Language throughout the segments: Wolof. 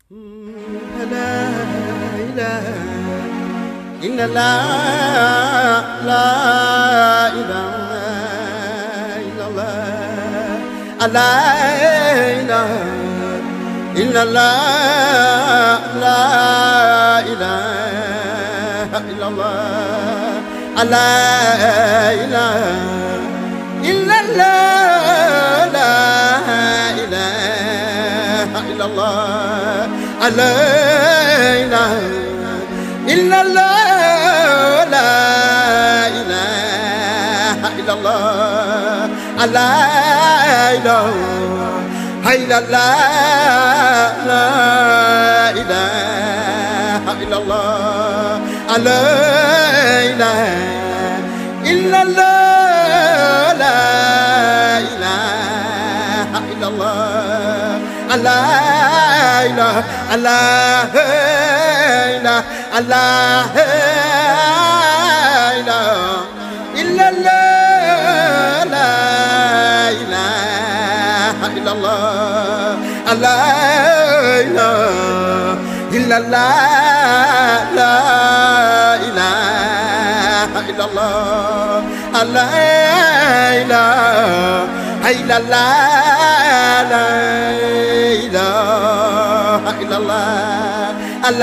La ilaha illallah, la ilaha illallah, la ilaha illallah, la ilaha illallah, la ilaha illallah, la ilaha illallah. La ilaha illallah, la ilaha illallah, la ilaha illallah, la ilaha illallah, la ilaha illallah, la ilaha illallah, la ilaha Allah Allah illallah, la ilaha illallah, la ilaha illallah, la ilaha illallah, la ilaha illallah, la ilaha illallah, la ilaha illallah, la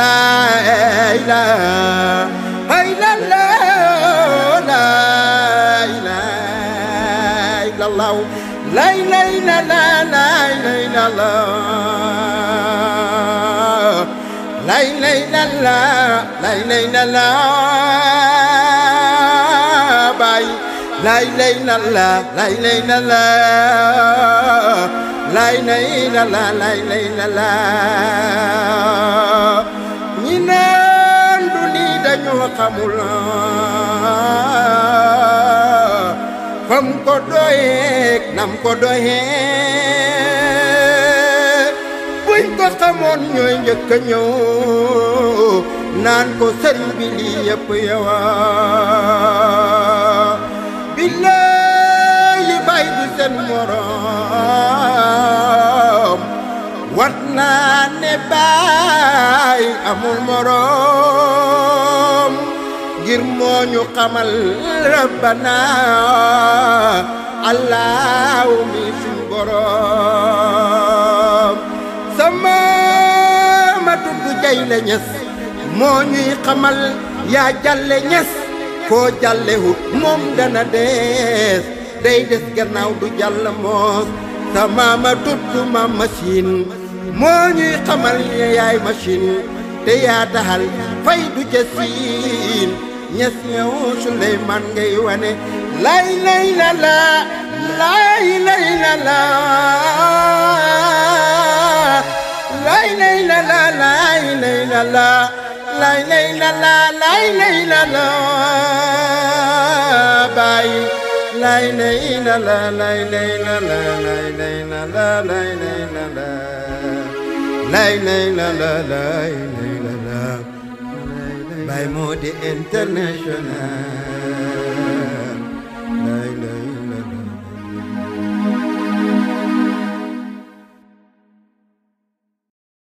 ilaha illallah, la ilaha illallah, la ilaha illallah, la ilaha illallah, bay la ilaha illallah, la ilaha illallah, la ilaha illallah, la ilaha illallah. ñi naan du lii dañu xamul fam ko doyeek nam ko doyee buñ ko xamoon ñooy njëkk a ñëw naan ko sëriñ bi lii yëpp yowa billaahi bay du seen morom wat naa ne baay amul morom ngir moo ñu xamal rabbana allahu mi suñ borom sama ma tudd Jayle Ñas moo ñuy xamal yaa Jalle Ñas koo jàllewut moom dana dees day des gannaaw du jàll moos sama ma tudd ma machine moo ñuy xamal yaay machine te yaa taxal fay du ca siin Ñas ñëw Suleymaan ngay wane lay lay la la lay lay la la lay lay la la lay lay la la lay lay la la lay lay la la bay lay lay la la lay lay la la lay lay la la lay lay la la lay lay la la lay lay la la bay moo di international